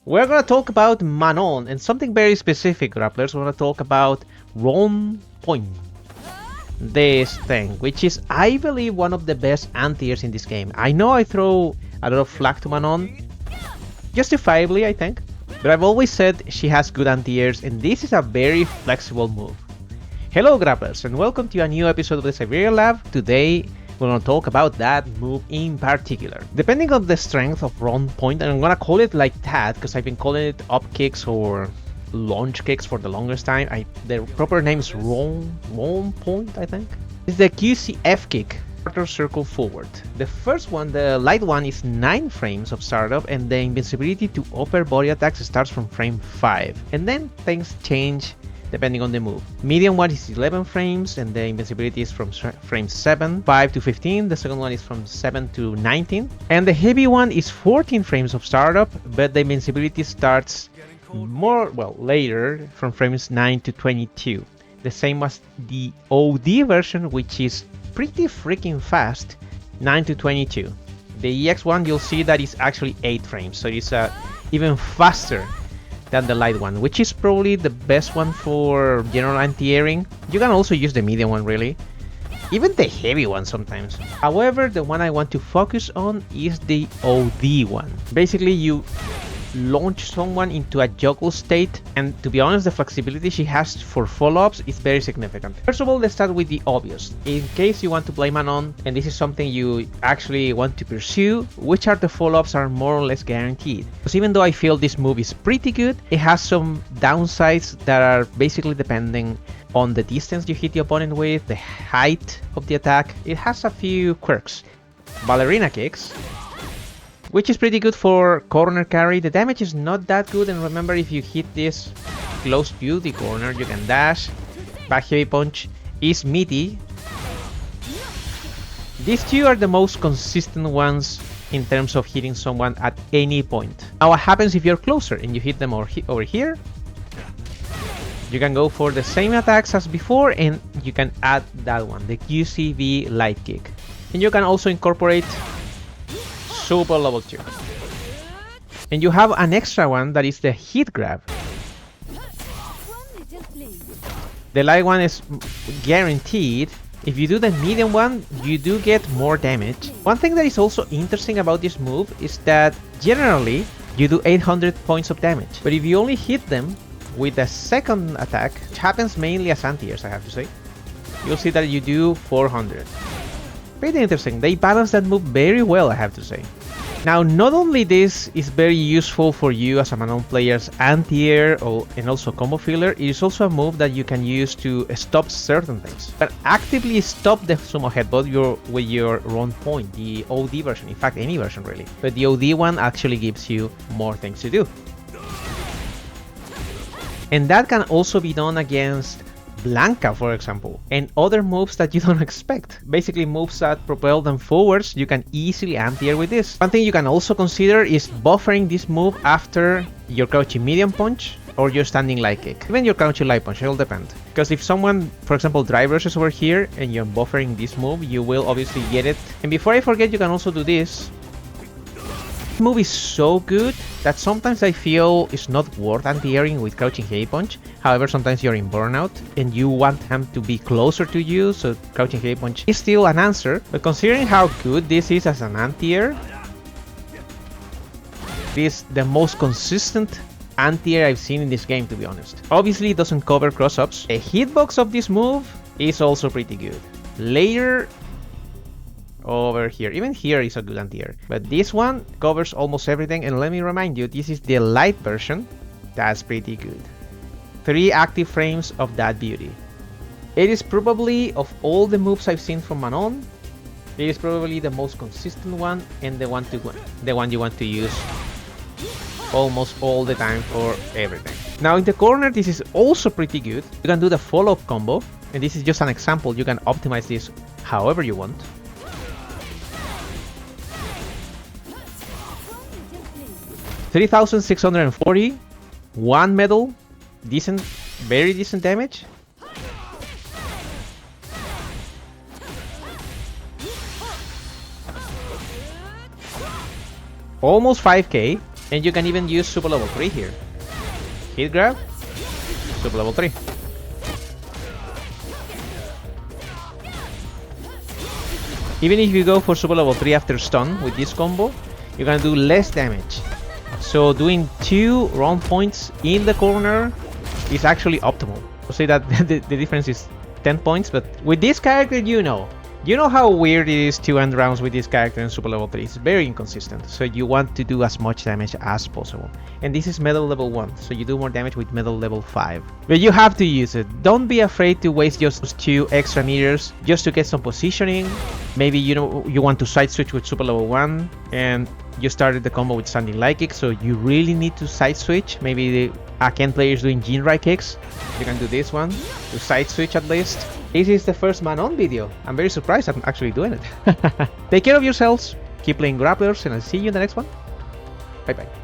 We're gonna talk about Manon and something very specific, grapplers. We're gonna talk about Wrong Point. This thing, which is, I believe, one of the best anti-airs in this game. I know I throw a lot of flack to Manon, justifiably, I think, but I've always said she has good anti-airs, and this is a very flexible move. Hello, grapplers, and welcome to a new episode of the Siberia Lab. Today, we're gonna talk about that move in particular. Depending on the strength of Wrong Point, and I'm gonna call it like that because I've been calling it up kicks or launch kicks for the longest time. The proper name is Wrong Point, I think. It's the QCF kick, quarter circle forward. The first one, the light one, is 9 frames of startup, and the invincibility to upper body attacks starts from frame 5. And then things change depending on the move. Medium one is 11 frames, and the invincibility is from frame 7, 5 to 15. The second one is from 7 to 19. And the heavy one is 14 frames of startup, but the invincibility starts later, from frames 9 to 22. The same as the OD version, which is pretty freaking fast, 9 to 22. The EX one, you'll see that is actually 8 frames, so it's even faster than the light one, which is probably the best one for general anti-airing. You can also use the medium one, really. Even the heavy one sometimes. However, the one I want to focus on is the OD one. Basically, you launch someone into a juggle state, and to be honest, the flexibility she has for follow-ups is very significant. First of all, let's start with the obvious. In case you want to play Manon, and this is something you actually want to pursue, which are the follow-ups are more or less guaranteed. Because even though I feel this move is pretty good, it has some downsides that are basically depending on the distance you hit the opponent with, the height of the attack. It has a few quirks. Ballerina kicks, which is pretty good for corner carry. The damage is not that good, and remember, if you hit this close to the corner, you can dash. Back heavy punch is meaty. These two are the most consistent ones in terms of hitting someone at any point. Now what happens if you're closer and you hit them over here? You can go for the same attacks as before, and you can add that one, the QCV light kick. And you can also incorporate super level 2. And you have an extra one that is the hit grab. The light one is guaranteed. If you do the medium one, you do get more damage. One thing that is also interesting about this move is that generally you do 800 points of damage. But if you only hit them with the second attack, which happens mainly as anti-airs, I have to say, you'll see that you do 400. Pretty interesting. They balance that move very well, I have to say. Now, not only this is very useful for you as a Manon player's anti-air and also combo filler, it is also a move that you can use to stop certain things. But actively stop the sumo headbutt with your Wrong Point, the OD version, in fact any version really. But the OD one actually gives you more things to do. And that can also be done against Blanca, for example, and other moves that you don't expect. Basically moves that propel them forwards, you can easily anti-air with this. One thing you can also consider is buffering this move after your crouching medium punch or your standing light kick. Even your crouching light punch, it'll depend. Because if someone, for example, drive rushes over here and you're buffering this move, you will obviously get it. And before I forget, you can also do this. This move is so good that sometimes I feel it's not worth anti-airing with crouching heavy punch. However, sometimes you're in burnout and you want him to be closer to you, so crouching heavy punch is still an answer. But considering how good this is as an anti-air, it is the most consistent anti-air I've seen in this game, to be honest. Obviously, it doesn't cover cross-ups. The hitbox of this move is also pretty good. Later over here, even here is a good anti-air, but this one covers almost everything. And let me remind you, this is the light version. That's pretty good. 3 active frames of that beauty. It is probably, of all the moves I've seen from Manon, it is probably the most consistent one, and the one you want to use almost all the time for everything. Now in the corner, this is also pretty good. You can do the follow-up combo, and this is just an example. You can optimize this however you want. $3,640, 1 medal, decent, very decent damage. Almost 5k, And you can even use super level 3 here. Hit grab, super level 3. Even if you go for super level 3 after stun with this combo, you're gonna do less damage. So doing 2 round points in the corner is actually optimal. I'll say that the difference is 10 points, but with this character, you know how weird it is to end rounds with this character in super level 3. It's very inconsistent, so you want to do as much damage as possible. And this is metal level 1, so you do more damage with metal level 5. But you have to use it. Don't be afraid to waste just 2 extra meters just to get some positioning. Maybe you want to side switch with super level 1 and you started the combo with standing light kick, so you really need to side switch. Maybe the Aken players doing Jinrai kicks. You can do this one to side switch at least. This is the first Manon video. I'm very surprised I'm actually doing it. Take care of yourselves, keep playing grapplers, and I'll see you in the next one. Bye bye.